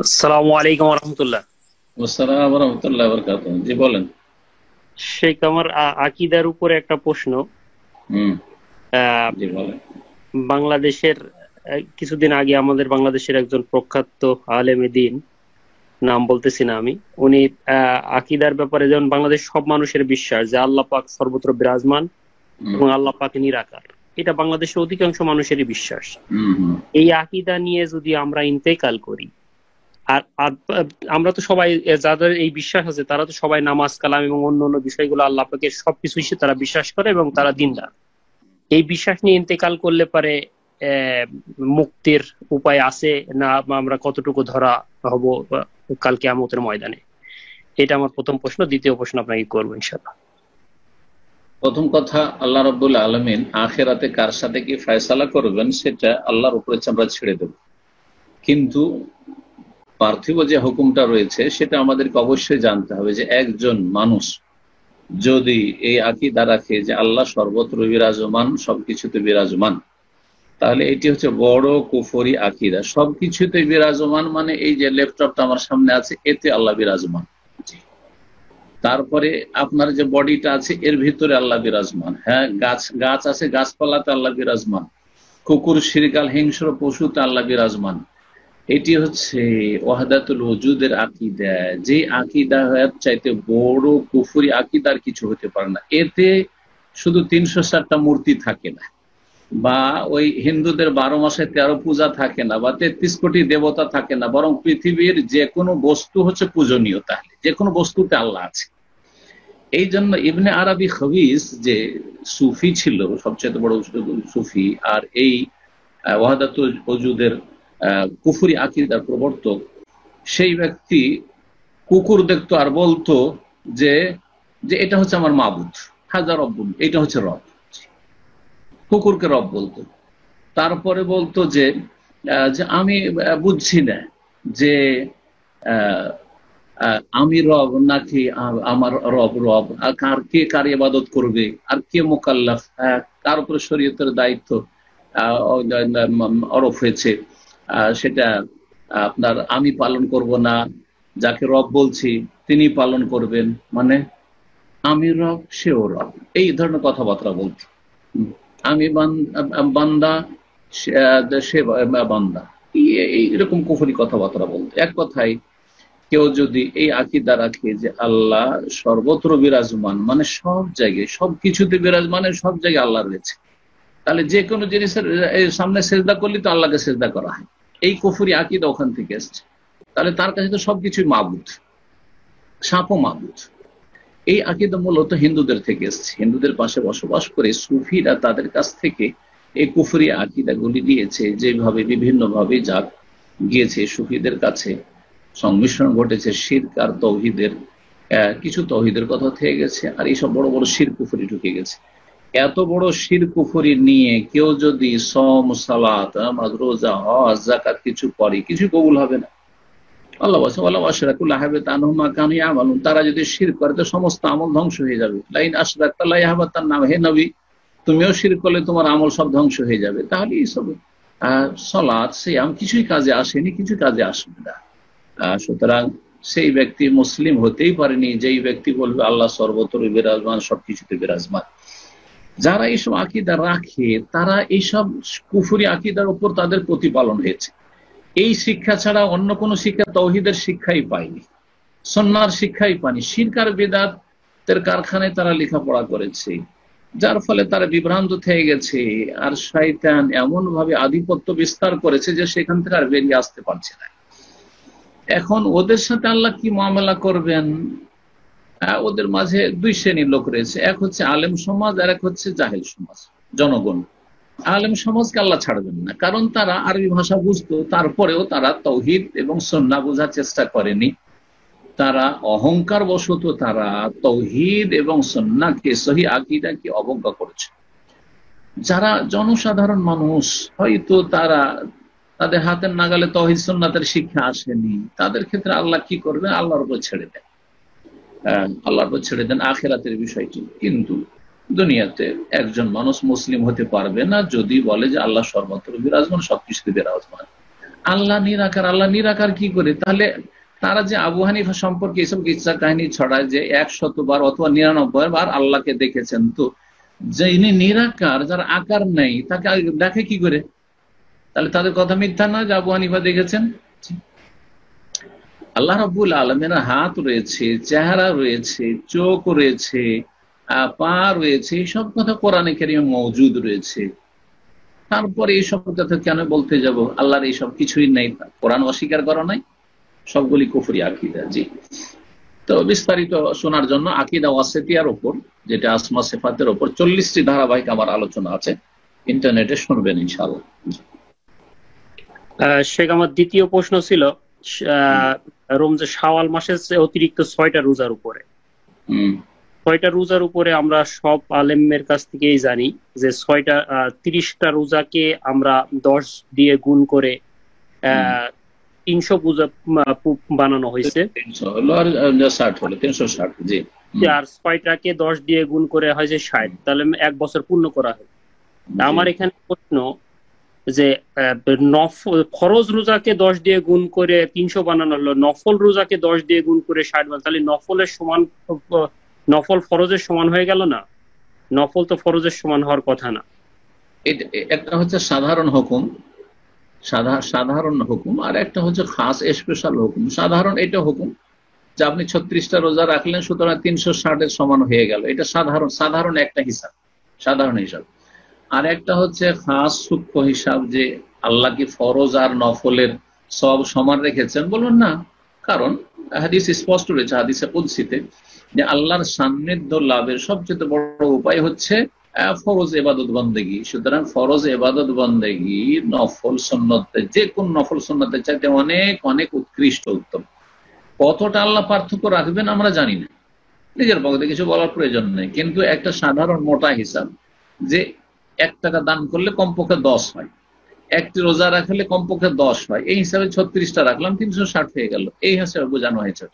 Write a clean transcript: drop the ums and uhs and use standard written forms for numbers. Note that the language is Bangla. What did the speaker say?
আসসালামু আলাইকুম রহমতুল্লাহ। আসসালাম রহমতুল্লাহ বরকাতুহ। জি বলেন। শেখ, আমার আকিদার উপরে একটা প্রশ্ন। হুম। আহ, জি বলেন। বাংলাদেশের কিছুদিন আগে আমাদের বাংলাদেশের একজন প্রখ্যাত আলেমে দ্বীন, নাম বলতেছি না আমি, উনি আকিদার ব্যাপারে, যেমন বাংলাদেশ সব মানুষের বিশ্বাস যে আল্লাহ পাক সর্বত্র বিরাজমান হুম এবং আল্লাহ পাক নিরাকার, এটা বাংলাদেশের অধিকাংশ মানুষেরই বিশ্বাস। হুম হুম এই আকিদা নিয়ে যদি আমরা ইন্তেকাল করি, আর আর আমরা তো সবাই, যাদের এই বিশ্বাস আছে তারা তো সবাই নামাজ কালাম এবং অন্য অন্য বিষয়গুলো আল্লাহ পাকের সবকিছু তারা বিশ্বাস করে এবং তারা দিনদার। এই বিশ্বাস নিয়ে ইন্তেকাল করলে পারে আহ মুক্তির উপায় আছে না, বা আমরা কতটুকু ধরা হব কাল কিয়ামতের ময়দানে? এটা আমার প্রথম প্রশ্ন। দ্বিতীয় প্রশ্ন আপনাকে করবো ইনশাল্লাহ। প্রথম কথা, আল্লাহ রাব্বুল আলামিন আখেরাতে কার সাথে কি ফয়সালা করবেন সেটা আল্লাহর উপরে আমরা ছেড়ে দেব। কিন্তু পার্থিব যে হুকুমটা রয়েছে সেটা আমাদেরকে অবশ্যই জানতে হবে যে একজন মানুষ যদি এই আকীদা রাখে যে আল্লাহ সর্বত্র বিরাজমান, সবকিছুতে বিরাজমান, তাহলে এটি হচ্ছে বড় কুফরি আকীদা। সবকিছুতে বিরাজমান মানে এই যে ল্যাপটপটা আমার সামনে আছে এতে আল্লাহ বিরাজমান। তারপরে আপনার যে বডিটা আছে এর ভিতরে আল্লাহ বিরাজমান। হ্যাঁ, গাছ গাছ আছে, গাছপালাতে আল্লাহ বিরাজমান। কুকুর, শিরকাল, হিংস্র পশুতে আল্লাহ বিরাজমান। এটি হচ্ছে ওয়াহদাতুল ওজুদের আকীদা। যে আকীদা চাইতে বড় কুফরি আকীদার কিছু হতে পারে না। এতে শুধু 360টা মূর্তি থাকে না, বা ওই হিন্দুদের 12 মাসে 13 পূজা থাকে না, বা 33 কোটি দেবতা থাকে না, বরং পৃথিবীর যে কোনো বস্তু হচ্ছে পূজনীয়। তাহলে যে কোনো বস্তুতে আল্লাহ আছে। এই জন্য ইবনে আরবি খবিস যে সুফি ছিল, সবচেয়ে বড় সুফি, আর এই ওয়াহদাতুল ওজুদের কুফরি আকীদার প্রবর্তক, সেই ব্যক্তি কুকুর দেখতো আর বলতো যে যে এটা হচ্ছে আমার মাবুদ, হাজার রব্বুন, এটা হচ্ছে রব। কুকুরকে রব বলতো। তারপরে বলতো যে যে আমি বুঝছি না যে আমি রব নাকি আমার রব রব, আর কার কে কার ইবাদত করবে, আর কে মোকাল্লাফ, কার উপরে শরীয়তের দায়িত্ব আরোপ হয়েছে, সেটা আপনার আমি পালন করব না, যাকে রব বলছি তিনি পালন করবেন। মানে আমি রব সেও রব, এই ধরনের কথাবার্তা বলছি। আমি বান্দা, সে বান্দা, এইরকম কুফরি কথাবার্তা বলতো। এক কথায়, কেউ যদি এই আকীদা রাখে যে আল্লাহ সর্বত্র বিরাজমান, মানে সব জায়গায় সবকিছুতে বিরাজমান, সব জায়গায় আল্লাহ রয়েছে, তাহলে যে কোনো জিনিসের সামনে সেজদা করলে তো আল্লাহকে সেজদা করা হয়। এই কুফরি আকীদা ওখান থেকে এসছে। তাহলে তার কাছে তো সবকিছুই মাবুদ, সাপও মাবুদ। এই আকীদা মূলত হিন্দুদের থেকে এসছে। হিন্দুদের পাশে বসবাস করে সুফিরা তাদের কাছ থেকে এই কুফরি আকীদাগুলি নিয়েছে, যেভাবে বিভিন্ন ভাবে যা গিয়েছে সুফিদের কাছে সংমিশ্রণ ঘটেছে শিরক আর তৌহিদের। কিছু তৌহিদের কথা থেকে গেছে, আর এইসব বড় বড় শিরক কুফরি ঢুকে গেছে। এত বড় শিরক কুফরি নিয়ে কেউ যদি সম, সালাত, নামাজ, রোজা, হজ, যাকাত কিছু করে, কিছু কবুল হবে না। আল্লাহ বলছেন ওয়ালাউ আশরাকু লাহাবিতা আনহুম মা কানু ইয়ামালুন, তারা যদি শিরক করে তো সমস্ত আমল ধ্বংস হয়ে যাবে। লাইন আশরাকতা লা ইয়াহবাতান্না, হে নবী তুমিও শিরক করলে তোমার আমল সব ধ্বংস হয়ে যাবে। তাহলে এইসব সালাত, সিয়াম কিছুই কাজে আসেনি, কিছু কাজে আসবে না। সুতরাং সেই ব্যক্তি মুসলিম হতেই পারেনি যেই ব্যক্তি বলবে আল্লাহ সর্বত্র বিরাজমান, সবকিছুতে বিরাজমান। যারা এইসব আকীদা রাখে তারা এইসব কুফরি আকীদার উপর তাদের প্রতিপালন হয়েছে। এই শিক্ষা ছাড়া অন্য কোন শিক্ষা, তৌহিদের শিক্ষাই পায়নি, সুন্নাহর শিক্ষাই পায়নি। শিরক আর বিদআতের কারখানায় তারা লেখাপড়া করেছে, যার ফলে তারা বিভ্রান্ত থেকে গেছে। আর শয়তান এমন ভাবে আধিপত্য বিস্তার করেছে যে সেখান থেকে আর বেরিয়ে আসতে পারছে না। এখন ওদের সাথে আল্লাহ কি মামলা করবেন? ওদের মাঝে দুই শ্রেণীর লোক রয়েছে, এক হচ্ছে আলেম সমাজ আর এক হচ্ছে জাহেল সমাজ, জনগণ। আলেম সমাজকে আল্লাহ ছাড়বেন না, কারণ তারা আরবি ভাষা বুঝতো, তারপরেও তারা তৌহিদ এবং সুন্নাহ বোঝার চেষ্টা করেনি। তারা অহংকার বশত তারা তৌহিদ এবং সুন্নাহকে, সহি আকীদাকে অবজ্ঞা করেছে। যারা জনসাধারণ মানুষ, হয়তো তারা, তাদের হাতের নাগালে তৌহিদ সুন্নাতের শিক্ষা আসেনি, তাদের ক্ষেত্রে আল্লাহ কি করবেন? আল্লাহর উপর ছেড়ে দেন। আল্লাহর উপর ছেড়ে দেন আখিরাতের বিষয়টি। কিন্তু দুনিয়াতে একজন মানুষ মুসলিম হতে পারবে না যদি বলে যে আল্লাহ সর্বত্র বিরাজমান, সবকিছুতে বিরাজমান। আল্লাহ নিরাকার, আল্লাহ নিরাকার কি করে? তাহলে তারা যে আবু হানিফা সম্পর্কে এইসব কিচ্ছা কাহিনী ছড়ায় যে 100 বার অথবা 99 বার আল্লাহকে দেখেছেন, তো যিনি নিরাকার, যার আকার নেই, তাকে দেখে কি করে? তাহলে তাদের কথা মিথ্যা নয় যে আবু হানিফা দেখেছেন। আল্লাহ রাব্বুল আলামিনের হাত রয়েছে, চেহারা রয়েছে, চোখ রয়েছে, পা রয়েছে, এইসব কথা কোরআনে কারিমে মওজুদ রয়েছে। তারপরে এইসব কথা কেন বলতে যাব? আল্লাহর এইসব কিছুই নেই, কোরআন অস্বীকার করা নাই, সবগুলি কুফরি আকীদা। জি, তো বিস্তারিত শোনার জন্য আকীদা ওয়াসিতিয়ার উপর, যেটা আসমা সিফাতের উপর 40টি ধারাবাহিক আমার আলোচনা আছে, ইন্টারনেটে শুনবেন ইনশাআল্লাহ। শেখ, আমার দ্বিতীয় প্রশ্ন ছিল রমজান শাওয়াল মাসের অতিরিক্ত 6টা রোজার উপরে। 6টা রোজার উপরে আমরা সব আলেমের কাছ থেকেই জানি যে 30টা রোজাকে আমরা 10 দিয়ে গুণ করে 300 রোজা বানানো হয়েছে, 360। জি, আর 6টাকে 10 দিয়ে গুণ করে হয় যে 60, তাহলে 1 বছর পূর্ণ করা হয়। আমার এখানে প্রশ্ন যে ফরজ রোজাকে 10 দিয়ে গুণ করে 300 বানানো হলো, নফল রোজাকে 10 দিয়ে গুণ করে 60 বানানো, তাহলে নফলের সমান, নফল ফরজের সমান হয়ে গেল না? নফল তো ফরজের সমান হওয়ার কথা না। একটা হচ্ছে সাধারণ হুকুম, সাধারণ হুকুম, আর একটা হচ্ছে খাস স্পেশাল হুকুম। সাধারণ এটা হুকুম যে আপনি 36টা রোজা রাখলেন, সুতরাং 360 সমান হয়ে গেল, এটা সাধারণ একটা হিসাব, সাধারণ হিসাব। আর একটা হচ্ছে খাস সূক্ষ্ম হিসাব, যে আল্লাহ কি ফরজ আর নফলের সব সমান রেখেছেন? বলুন না, কারণ হাদিস স্পষ্ট রয়েছে, হাদিসে কুদসিতে, যে আল্লাহর সান্নিধ্য লাভের সবচেয়ে বড় উপায় হচ্ছে ফরজ ইবাদত বন্দেগী। সুতরাং ফরজ ইবাদত বন্দেগী নফল সুন্নতে, যে কোন নফল সুন্নতের চাইতে অনেক অনেক উৎকৃষ্ট, উত্তম। কতটা আল্লাহ পার্থক্য রাখবেন আমরা জানি না, নিজের পক্ষে কিছু বলার প্রয়োজন নেই, কিন্তু একটা সাধারণ মোটা হিসাব যে 1 টাকা দান করলে কমপক্ষে 10 হয়, 1টি রোজা রাখলে কমপক্ষে 10 হয়, এই হিসাবে 36টা রাখলাম, 360 হয়ে গেল, এই হিসাবে বোঝানো হয়েছে।